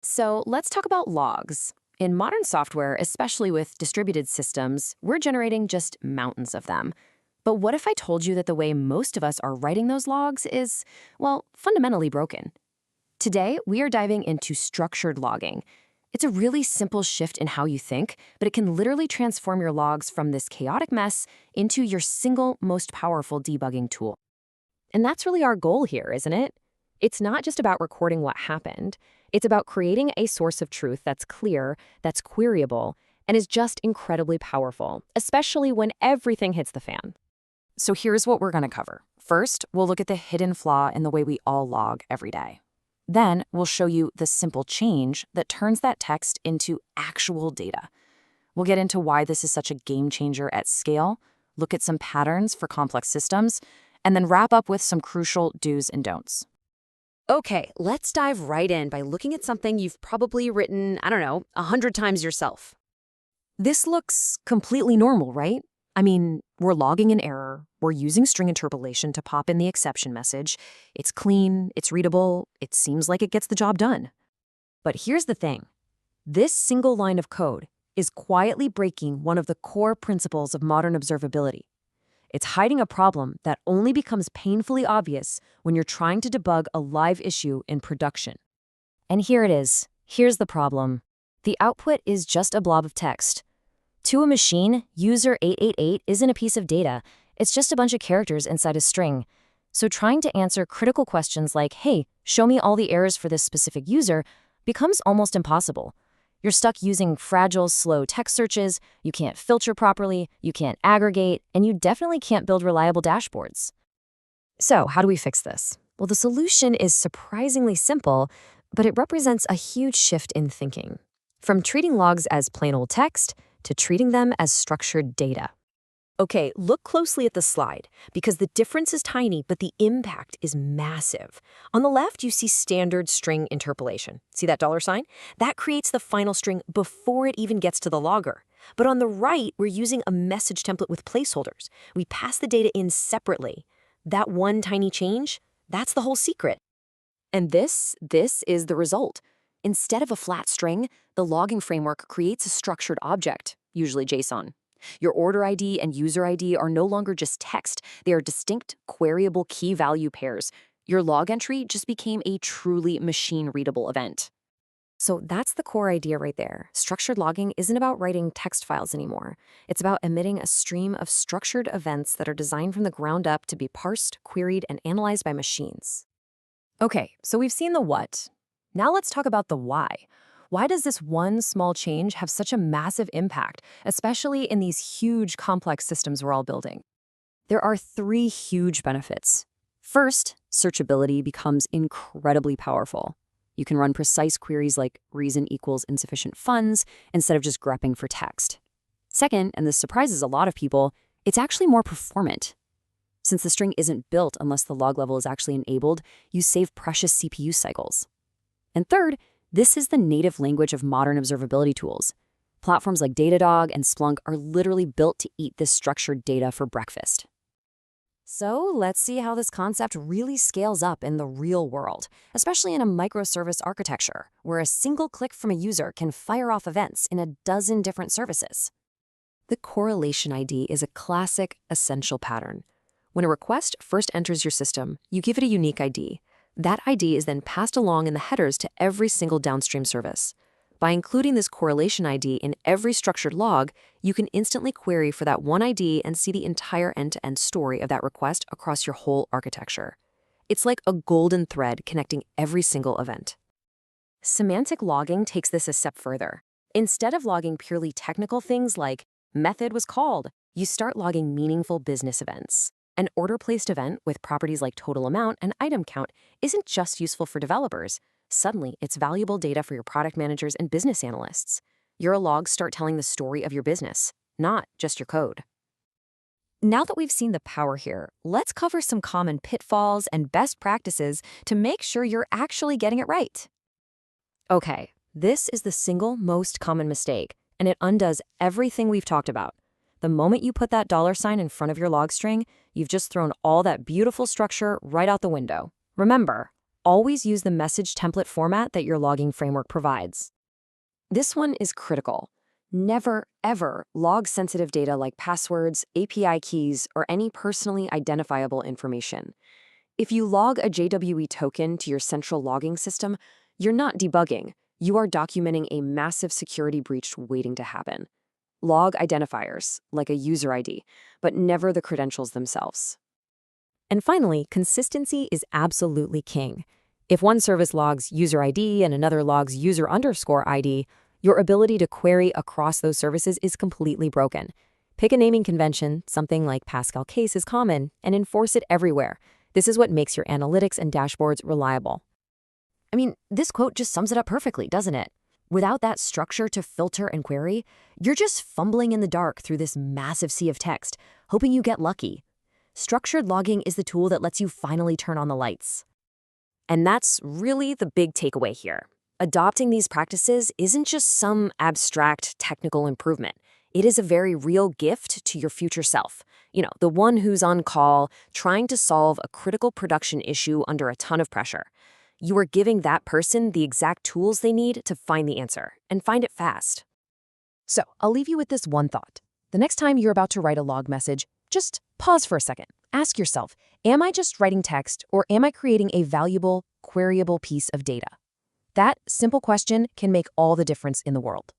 So let's talk about logs. In modern software, especially with distributed systems, we're generating just mountains of them. But what if I told you that the way most of us are writing those logs is, well, fundamentally broken? Today, we are diving into structured logging. It's a really simple shift in how you think, but it can literally transform your logs from this chaotic mess into your single most powerful debugging tool. And that's really our goal here, isn't it? It's not just about recording what happened. It's about creating a source of truth that's clear, that's queryable, and is just incredibly powerful, especially when everything hits the fan. So here's what we're going to cover. First, we'll look at the hidden flaw in the way we all log every day. Then, we'll show you the simple change that turns that text into actual data. We'll get into why this is such a game changer at scale, look at some patterns for complex systems, and then wrap up with some crucial do's and don'ts. Okay, let's dive right in by looking at something you've probably written, 100 times yourself. This looks completely normal, right? I mean, we're logging an error, we're using string interpolation to pop in the exception message. It's clean, it's readable, it seems like it gets the job done. But here's the thing. This single line of code is quietly breaking one of the core principles of modern observability. It's hiding a problem that only becomes painfully obvious when you're trying to debug a live issue in production. And here it is. Here's the problem. The output is just a blob of text. To a machine, user 888 isn't a piece of data. It's just a bunch of characters inside a string. So trying to answer critical questions like, hey, show me all the errors for this specific user, becomes almost impossible. You're stuck using fragile, slow text searches, you can't filter properly, you can't aggregate, and you definitely can't build reliable dashboards. So, how do we fix this? Well, the solution is surprisingly simple, but it represents a huge shift in thinking. From treating logs as plain old text to treating them as structured data. Okay, look closely at the slide, because the difference is tiny, but the impact is massive. On the left, you see standard string interpolation. See that $sign? That creates the final string before it even gets to the logger. But on the right, we're using a message template with placeholders. We pass the data in separately. That one tiny change, that's the whole secret. And this is the result. Instead of a flat string, the logging framework creates a structured object, usually JSON. Your order ID and user ID are no longer just text. They are distinct, queryable key value pairs. Your log entry just became a truly machine-readable event. So that's the core idea right there. Structured logging isn't about writing text files anymore. It's about emitting a stream of structured events that are designed from the ground up to be parsed, queried, and analyzed by machines. Okay, so we've seen the what. Now let's talk about the why. Why does this one small change have such a massive impact, especially in these huge, complex systems we're all building? There are 3 huge benefits. First, searchability becomes incredibly powerful. You can run precise queries like reason equals insufficient funds instead of just grepping for text. Second, and this surprises a lot of people, it's actually more performant. Since the string isn't built unless the log level is actually enabled, you save precious CPU cycles. And third, this is the native language of modern observability tools. Platforms like Datadog and Splunk are literally built to eat this structured data for breakfast. So let's see how this concept really scales up in the real world, especially in a microservice architecture, where a single click from a user can fire off events in a dozen different services. The correlation ID is a classic, essential pattern. When a request first enters your system, you give it a unique ID. That ID is then passed along in the headers to every single downstream service. By including this correlation ID in every structured log, you can instantly query for that one ID and see the entire end-to-end story of that request across your whole architecture. It's like a golden thread connecting every single event. Semantic logging takes this a step further. Instead of logging purely technical things like method was called, you start logging meaningful business events. An order-placed event with properties like total amount and item count isn't just useful for developers. Suddenly, it's valuable data for your product managers and business analysts. Your logs start telling the story of your business, not just your code. Now that we've seen the power here, let's cover some common pitfalls and best practices to make sure you're actually getting it right. Okay, this is the single most common mistake, and it undoes everything we've talked about. The moment you put that $sign in front of your log string, you've just thrown all that beautiful structure right out the window. Remember, Always use the message template format that your logging framework provides. This one is critical. Never, ever log sensitive data like passwords, API keys, or any personally identifiable information. If you log a JWE token to your central logging system, you're not debugging. You are documenting a massive security breach waiting to happen. Log identifiers, like a user ID, but never the credentials themselves. And finally, consistency is absolutely king. If one service logs user ID and another logs user_ID, your ability to query across those services is completely broken. Pick a naming convention, something like Pascal case is common, and enforce it everywhere. This is what makes your analytics and dashboards reliable. I mean, this quote just sums it up perfectly, doesn't it? Without that structure to filter and query, you're just fumbling in the dark through this massive sea of text, hoping you get lucky. Structured logging is the tool that lets you finally turn on the lights. And that's really the big takeaway here. Adopting these practices isn't just some abstract technical improvement. It is a very real gift to your future self. The one who's on call, trying to solve a critical production issue under a ton of pressure. You are giving that person the exact tools they need to find the answer, and find it fast. So, I'll leave you with this one thought. The next time you're about to write a log message, just pause for a second. Ask yourself, am I just writing text, or am I creating a valuable, queryable piece of data? That simple question can make all the difference in the world.